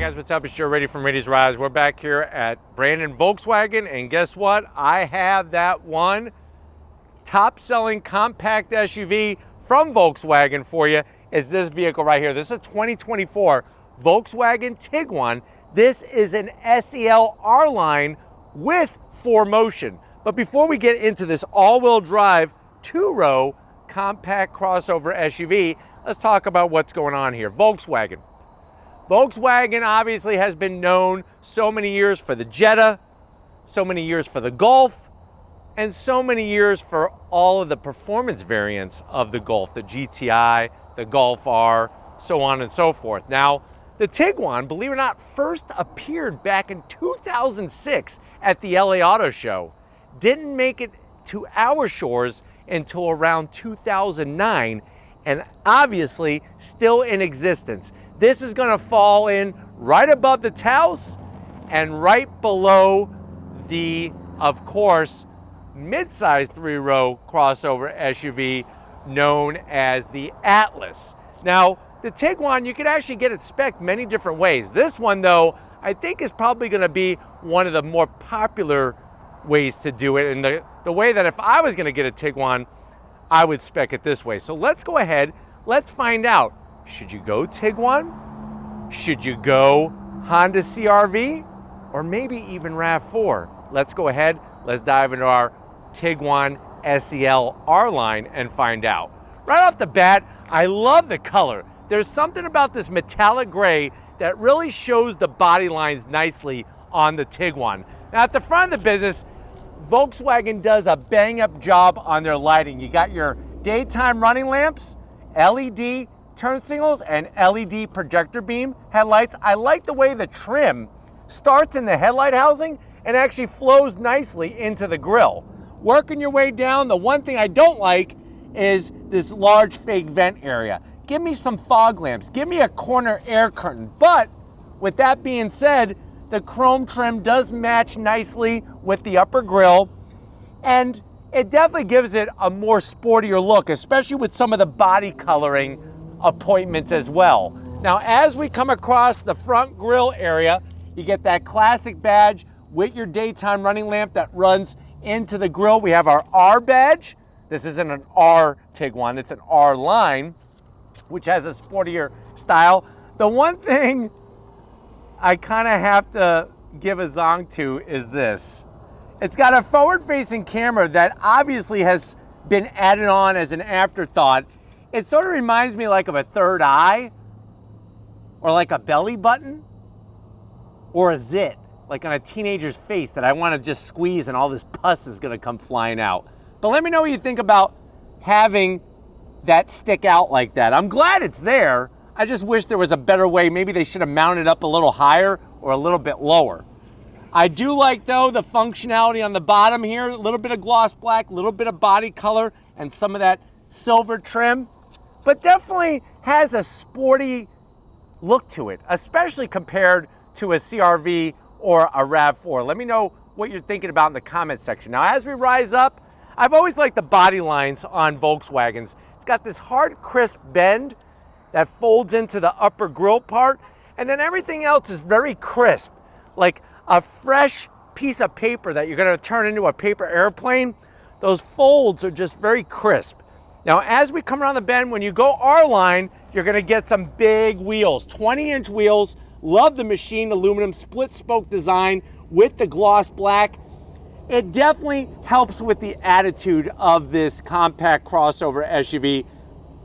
guys, what's up? It's Joe Ready from Rady's Rise. We're back here at Brandon Volkswagen, and guess what? I have that one top-selling compact SUV from Volkswagen for you. Is this vehicle right here. This is a 2024 Volkswagen Tiguan. This is an SEL R-Line with 4Motion. But before we get into this all-wheel drive, two-row compact crossover SUV, let's talk about what's going on here. Volkswagen obviously has been known so many years for the Jetta, so many years for the Golf, and so many years for all of the performance variants of the Golf, the GTI, the Golf R, so on and so forth. Now, the Tiguan, believe it or not, first appeared back in 2006 at the LA Auto Show. Didn't make it to our shores until around 2009, and obviously still in existence. This is going to fall in right above the Taos and right below the, of course, mid-size three-row crossover SUV known as the Atlas. Now, the Tiguan, you could actually get it spec'd many different ways. This one, though, I think is probably going to be one of the more popular ways to do it, and the way that if I was going to get a Tiguan, I would spec it this way. So let's go ahead, let's find out. Should you go Tiguan? Should you go Honda CR-V? Or maybe even RAV4? Let's go ahead, let's dive into our Tiguan SEL R-Line and find out. Right off the bat, I love the color. There's something about this metallic gray that really shows the body lines nicely on the Tiguan. Now at the front of the business, Volkswagen does a bang-up job on their lighting. You got your daytime running lamps, LED turn signals, and LED projector beam headlights. I like the way the trim starts in the headlight housing and actually flows nicely into the grille. Working your way down, the one thing I don't like is this large fake vent area. Give me some fog lamps, give me a corner air curtain. But with that being said, the chrome trim does match nicely with the upper grille, and it definitely gives it a more sportier look, especially with some of the body coloring appointments as well. Now, as we come across the front grille area, you get that classic badge with your daytime running lamp that runs into the grille. We have our R badge. This isn't an R Tiguan, it's an R-Line, which has a sportier style. The one thing I kind of have to give a zong to is this. It's got a forward-facing camera that obviously has been added on as an afterthought. It sort of reminds me like of a third eye, or like a belly button, or a zit, like on a teenager's face that I want to just squeeze and all this pus is going to come flying out. But let me know what you think about having that stick out like that. I'm glad it's there. I just wish there was a better way. Maybe they should have mounted up a little higher or a little bit lower. I do like, though, the functionality on the bottom here. A little bit of gloss black, a little bit of body color, and some of that silver trim. But definitely has a sporty look to it, especially compared to a CR-V or a RAV4. Let me know what you're thinking about in the comment section. Now, as we rise up, I've always liked the body lines on Volkswagens. It's got this hard, crisp bend that folds into the upper grille part, and then everything else is very crisp, like a fresh piece of paper that you're gonna turn into a paper airplane. Those folds are just very crisp. Now, as we come around the bend, when you go R-Line, you're gonna get some big wheels, 20-inch wheels. Love the machined aluminum split spoke design with the gloss black. It definitely helps with the attitude of this compact crossover SUV.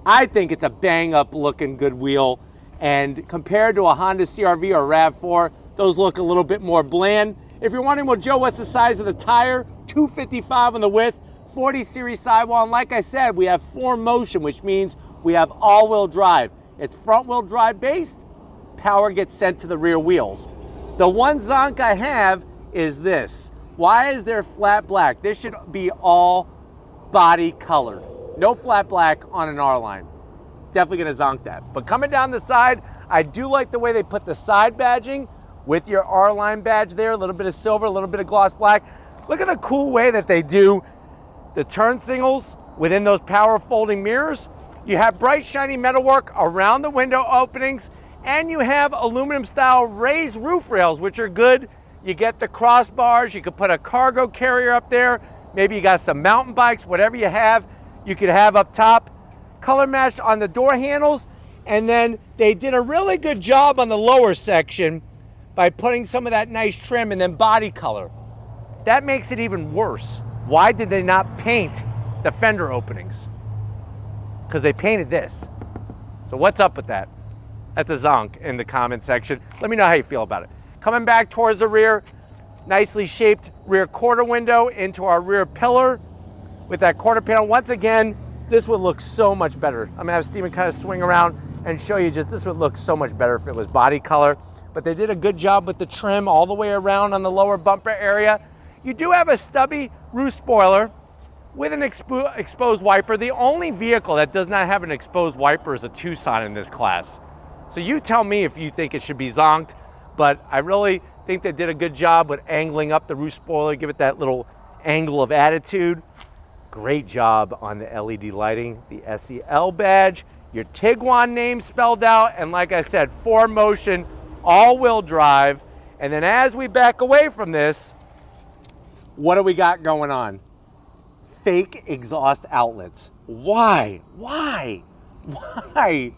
I think it's a bang-up looking good wheel, and compared to a Honda CR-V or RAV4, those look a little bit more bland. If you're wondering, well, Joe, what's the size of the tire? 255 on the width, 40 series sidewall, and like I said, we have 4Motion, which means we have all-wheel drive. It's front-wheel drive based, power gets sent to the rear wheels. The one zonk I have is this. Why is there flat black? This should be all body colored. No flat black on an R-Line. Definitely gonna zonk that. But coming down the side, I do like the way they put the side badging with your R-Line badge there, a little bit of silver, a little bit of gloss black. Look at the cool way that they do the turn signals within those power folding mirrors. You have bright, shiny metalwork around the window openings, And you have aluminum style raised roof rails, which are good. You get the crossbars, you could put a cargo carrier up there. Maybe you got some mountain bikes, whatever you have, you could have up top. Color matched on the door handles. And then they did a really good job on the lower section by putting some of that nice trim and then body color. That makes it even worse. Why did they not paint the fender openings? Because they painted this. So what's up with that? That's a zonk in the comment section. Let me know how you feel about it. Coming back towards the rear, nicely shaped rear quarter window into our rear pillar with that quarter panel. Once again, this would look so much better. I'm gonna have Steven kind of swing around and show you just, this would look so much better if it was body color. But they did a good job with the trim all the way around on the lower bumper area. You do have a stubby roof spoiler with an exposed wiper. The only vehicle that does not have an exposed wiper is a Tucson in this class. So you tell me if you think it should be zonked, but I really think they did a good job with angling up the roof spoiler, give it that little angle of attitude. Great job on the LED lighting, the SEL badge, your Tiguan name spelled out, and like I said, 4Motion, all-wheel drive. And then as we back away from this, what do we got going on? Fake exhaust outlets. Why? Why? Why?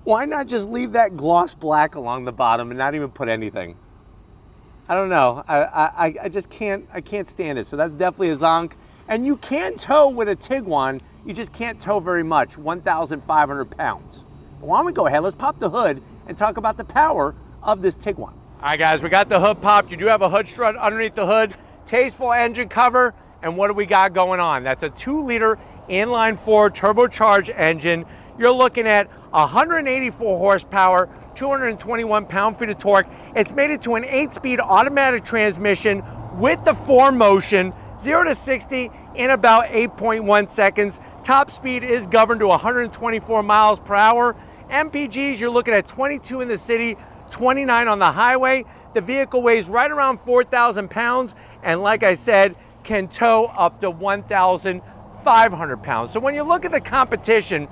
Why not just leave that gloss black along the bottom and not even put anything? I don't know. I just can't stand it. So that's definitely a zonk. And you can tow with a Tiguan, you just can't tow very much, 1,500 pounds. But why don't we go ahead, let's pop the hood and talk about the power of this Tiguan. All right guys, we got the hood popped. You do have a hood strut underneath the hood, tasteful engine cover, and what do we got going on? That's a 2-liter inline-4 turbocharged engine. You're looking at 184 horsepower, 221 pound-feet of torque. It's made it to an 8-speed automatic transmission with the 4Motion, 0 to 60 in about 8.1 seconds. Top speed is governed to 124 miles per hour. MPGs, you're looking at 22 in the city, 29 on the highway. The vehicle weighs right around 4,000 pounds, and like I said, can tow up to 1,500 pounds. So when you look at the competition,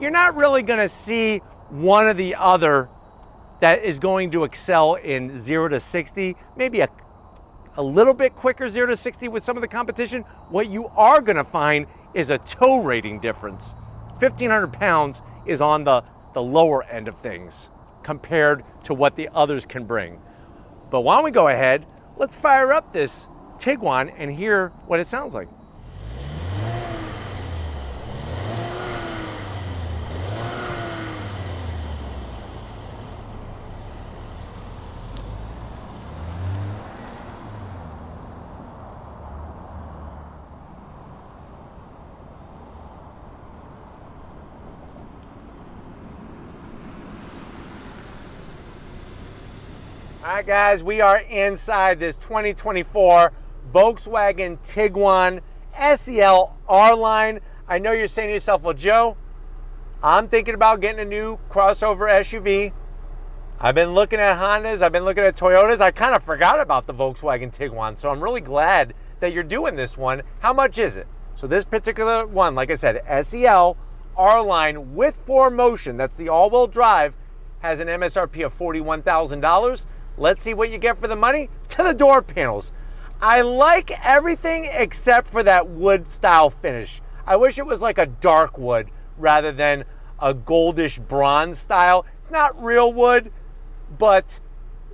you're not really gonna see one or the other that is going to excel in 0 to 60, maybe a little bit quicker 0 to 60 with some of the competition. What you are gonna find is a tow rating difference. 1,500 pounds is on the lower end of things compared to what the others can bring. But why don't we go ahead, let's fire up this Tiguan and hear what it sounds like. All right guys, we are inside this 2024 Volkswagen Tiguan SEL R-Line. I know you're saying to yourself, well Joe, I'm thinking about getting a new crossover SUV. I've been looking at Hondas, I've been looking at Toyotas. I kind of forgot about the Volkswagen Tiguan, so I'm really glad that you're doing this one. How much is it? So this particular one, like I said, SEL R-Line with 4Motion, that's the all-wheel drive, has an MSRP of $41,000. Let's see what you get for the money. To the door panels. I like everything except for that wood style finish. I wish it was like a dark wood rather than a goldish bronze style. It's not real wood, but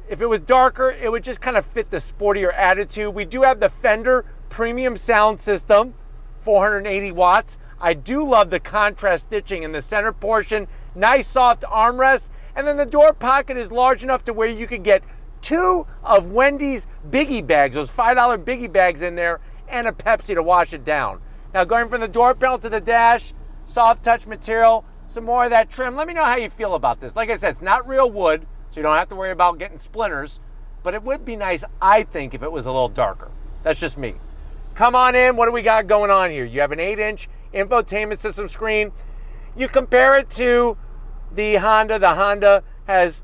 if it was darker, it would just kind of fit the sportier attitude. We do have the Fender premium sound system, 480 watts. I do love the contrast stitching in the center portion. Nice soft armrest. And then the door pocket is large enough to where you could get 2 of Wendy's biggie bags, those $5 biggie bags in there, and a Pepsi to wash it down. Now going from the door panel to the dash, soft touch material, some more of that trim. Let me know how you feel about this. Like I said, it's not real wood, so you don't have to worry about getting splinters, but it would be nice, I think, if it was a little darker. That's just me. Come on in, what do we got going on here? You have an 8-inch infotainment system screen. You compare it to the Honda has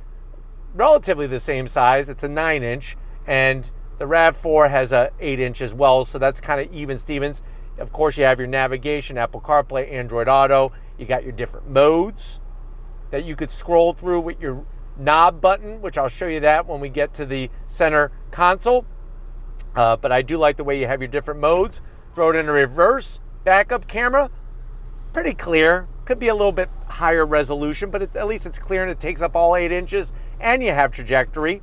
relatively the same size. It's a 9-inch, and the RAV4 has a 8-inch as well, so that's kind of even Stevens. Of course, you have your navigation, Apple CarPlay, Android Auto. You got your different modes that you could scroll through with your knob button, which I'll show you that when we get to the center console. But I do like the way you have your different modes. Throw it in reverse, backup camera, pretty clear. Could be a little bit higher resolution, but at least it's clear and it takes up all 8 inches, and you have trajectory.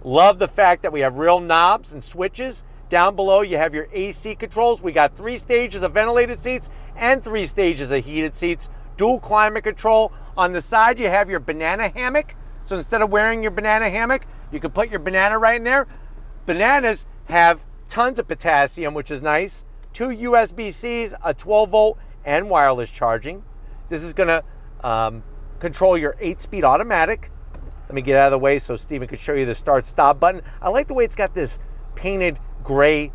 Love the fact that we have real knobs and switches. Down below, you have your AC controls. We got 3 stages of ventilated seats and 3 stages of heated seats. Dual climate control. On the side, you have your banana hammock. So instead of wearing your banana hammock, you can put your banana right in there. Bananas have tons of potassium, which is nice. 2 USB-Cs, a 12-volt, and wireless charging. This is going to control your 8-speed automatic. Let me get out of the way so Steven could show you the start-stop button. I like the way it's got this painted gray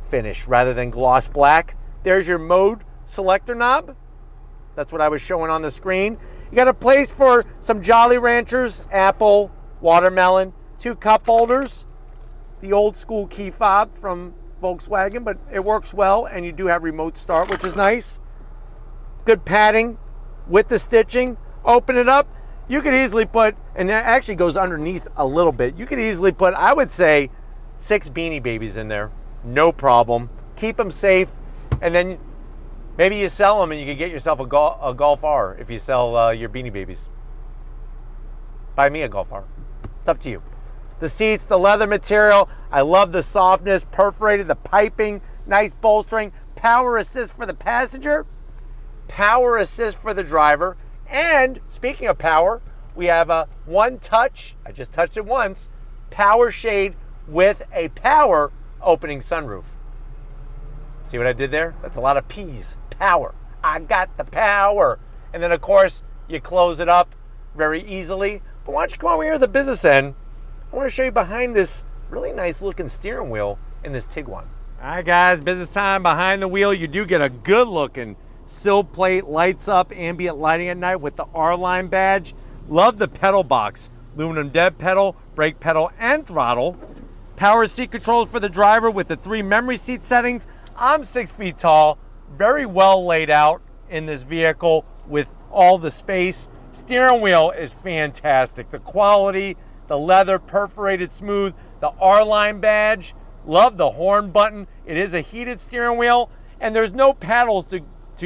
finish rather than gloss black. There's your mode selector knob. That's what I was showing on the screen. You got a place for some Jolly Ranchers, apple, watermelon, 2 cup holders, the old school key fob from Volkswagen, but it works well, and you do have remote start, which is nice. Good padding with the stitching. Open it up. You could easily put, and it actually goes underneath a little bit, you could easily put, I would say, 6 Beanie Babies in there. No problem. Keep them safe, and then maybe you sell them and you can get yourself a Golf R if you sell your Beanie Babies. Buy me a Golf R. It's up to you. The seats, the leather material, I love the softness, perforated, the piping, nice bolstering, power assist for the passenger, power assist for the driver, and speaking of power, we have a one touch, I just touched it once, power shade with a power opening sunroof. See what I did there? That's a lot of P's. Power. I got the power. And then of course, you close it up very easily. But why don't you come over here to the business end? I want to show you behind this really nice looking steering wheel in this Tiguan. All right guys, business time. Behind the wheel, you do get a good looking sill plate, lights up, ambient lighting at night with the R-Line badge. Love the pedal box. Aluminum dead pedal, brake pedal, and throttle. Power seat controls for the driver with the 3 memory seat settings. I'm 6 feet tall, very well laid out in this vehicle with all the space. Steering wheel is fantastic. The quality, the leather, perforated smooth, the R-Line badge. Love the horn button. It is a heated steering wheel, and there's no paddles to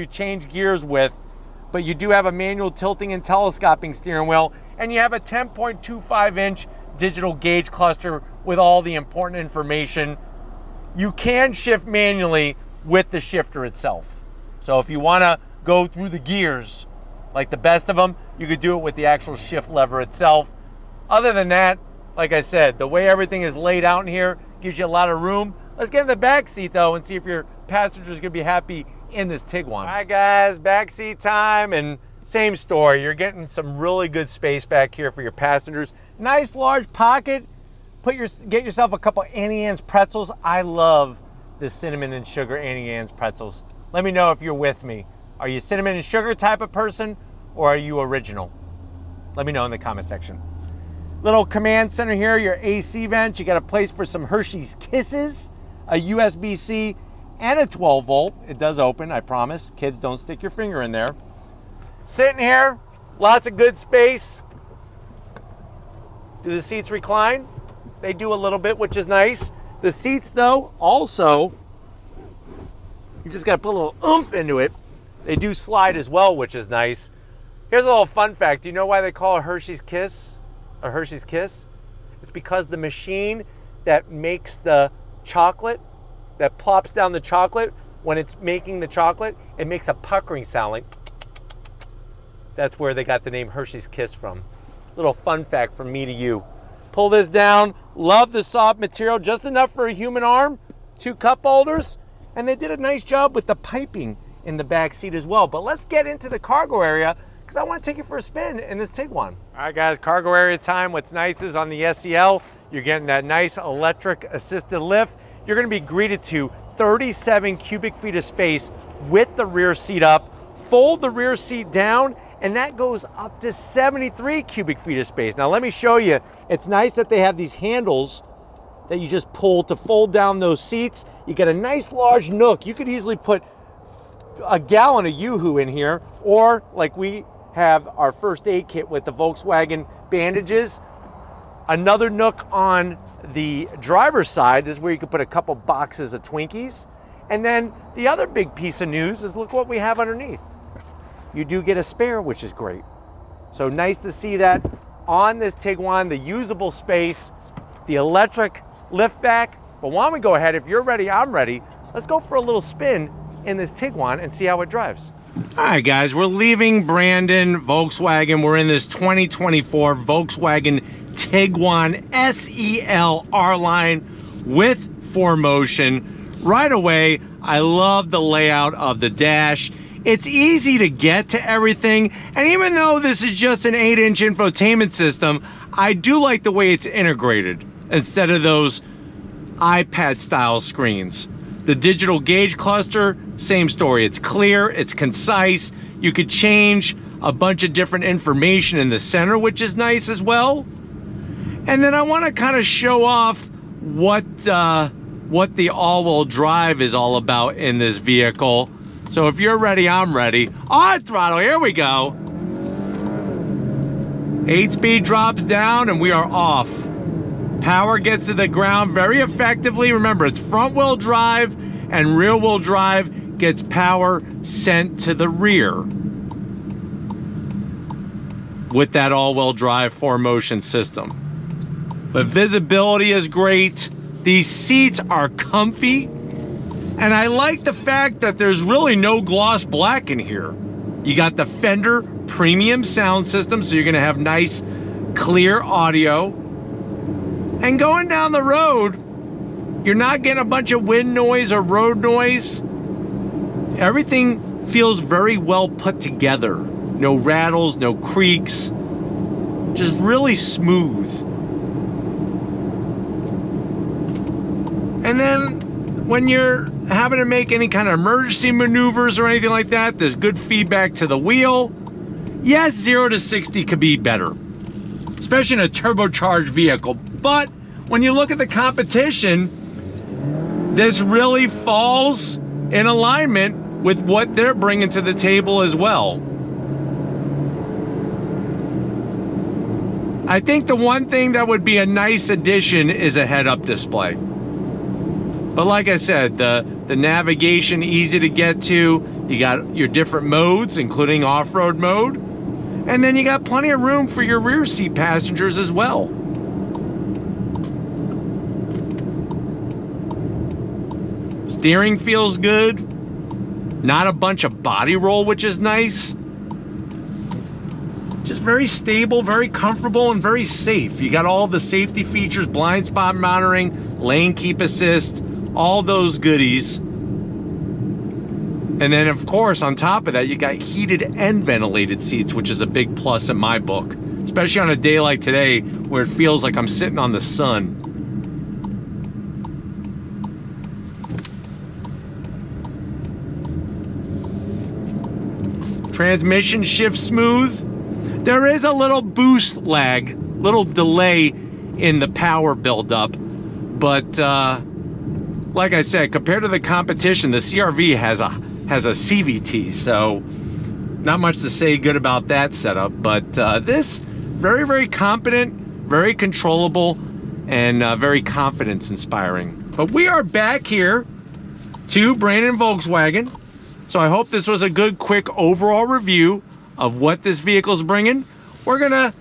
change gears with, but you do have a manual tilting and telescoping steering wheel, and you have a 10.25-inch digital gauge cluster with all the important information. You can shift manually with the shifter itself. So if you want to go through the gears like the best of them, you could do it with the actual shift lever itself. Other than that, like I said, the way everything is laid out in here gives you a lot of room. Let's get in the back seat though and see if your passenger's gonna be happy in this Tiguan. All right guys, back seat time, and same story. You're getting some really good space back here for your passengers. Nice large pocket. Get yourself a couple Annie Ann's pretzels. I love the cinnamon and sugar Annie Ann's pretzels. Let me know if you're with me. Are you cinnamon and sugar type of person, or are you original? Let me know in the comment section. Little command center here, your AC vent. You got a place for some Hershey's Kisses, a USB-C, and a 12 volt. It does open, I promise. Kids, don't stick your finger in there. Sitting here, lots of good space. Do the seats recline? They do a little bit, which is nice. The seats though, also, you just gotta put a little oomph into it. They do slide as well, which is nice. Here's a little fun fact. Do you know why they call it Hershey's Kiss? A Hershey's Kiss? It's because the machine that makes the chocolate, that plops down the chocolate, when it's making the chocolate, it makes a puckering sound like. That's where they got the name Hershey's Kiss from. Little fun fact from me to you. Pull this down. Love the soft material, just enough for a human arm. 2 cup holders, and they did a nice job with the piping in the back seat as well. But let's get into the cargo area, because I want to take you for a spin in this Tiguan. All right guys, cargo area time. What's nice is on the SEL, you're getting that nice electric assisted lift. You're going to be greeted to 37 cubic feet of space with the rear seat up. Fold the rear seat down, and that goes up to 73 cubic feet of space. Now let me show you. It's nice that they have these handles that you just pull to fold down those seats. You get a nice large nook. You could easily put a gallon of Yoo-Hoo in here, or like we have our first aid kit with the Volkswagen bandages. Another nook on the driver's side, this is where you can put a couple boxes of Twinkies. And then the other big piece of news is look what we have underneath. You do get a spare, which is great. So nice to see that on this Tiguan, the usable space, the electric lift back. But why don't we go ahead, if you're ready, I'm ready. Let's go for a little spin in this Tiguan and see how it drives. All right, guys, we're leaving Brandon Volkswagen. We're in this 2024 Volkswagen Tiguan SEL R-Line with 4Motion. Right away, I love the layout of the dash. It's easy to get to everything, and even though this is just an 8-inch infotainment system, I do like the way it's integrated instead of those iPad-style screens. The digital gauge cluster, same story. It's clear, it's concise. You could change a bunch of different information in the center, which is nice as well. And then I want to kind of show off what the all-wheel drive is all about in this vehicle. So if you're ready, I'm ready. On throttle, here we go. 8-speed drops down and we are off. Power gets to the ground very effectively. Remember, it's front-wheel drive and rear-wheel drive gets power sent to the rear with that all-wheel drive 4Motion system. But visibility is great. These seats are comfy. And I like the fact that there's really no gloss black in here. You got the Fender premium sound system, so you're gonna have nice, clear audio. And going down the road, you're not getting a bunch of wind noise or road noise. Everything feels very well put together. No rattles, no creaks, just really smooth. And then when you're having to make any kind of emergency maneuvers or anything like that, there's good feedback to the wheel. Yes, 0 to 60 could be better, especially in a turbocharged vehicle. But when you look at the competition, this really falls in alignment with what they're bringing to the table as well. I think the one thing that would be a nice addition is a head-up display. But like I said, the navigation, easy to get to. You got your different modes, including off-road mode. And then you got plenty of room for your rear seat passengers as well. Steering feels good. Not a bunch of body roll, which is nice. Just very stable, very comfortable, and very safe. You got all the safety features, blind spot monitoring, lane keep assist, all those goodies. And then of course, on top of that, you got heated and ventilated seats, which is a big plus in my book, especially on a day like today where it feels like I'm sitting on the sun. Transmission shifts smooth. There is a little boost lag, little delay in the power buildup, but like I said, compared to the competition, the CR-V has a CVT, so not much to say good about that setup. But this, very, very competent, very controllable, and very confidence-inspiring. But we are back here to Brandon Volkswagen, so I hope this was a good, quick overall review of what this vehicle's bringing. We're gonna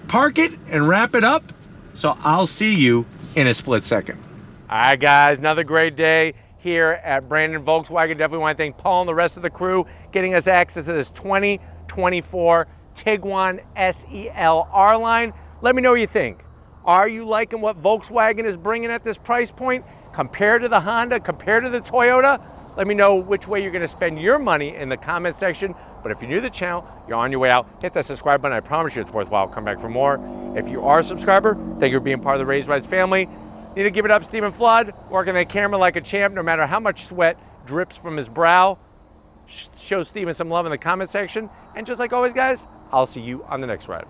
park it and wrap it up, so I'll see you in a split second. All right, guys, another great day here at Brandon Volkswagen. Definitely want to thank Paul and the rest of the crew getting us access to this 2024 Tiguan SEL R-Line. Let me know what you think. Are you liking what Volkswagen is bringing at this price point compared to the Honda, compared to the Toyota? Let me know which way you're going to spend your money in the comment section. But if you're new to the channel, you're on your way out, hit that subscribe button. I promise you it's worthwhile. Come back for more. If you are a subscriber, thank you for being part of the Raised Rides family. Need to give it up, Stephen Flood, working the camera like a champ, no matter how much sweat drips from his brow. Show Stephen some love in the comment section. And just like always, guys, I'll see you on the next ride.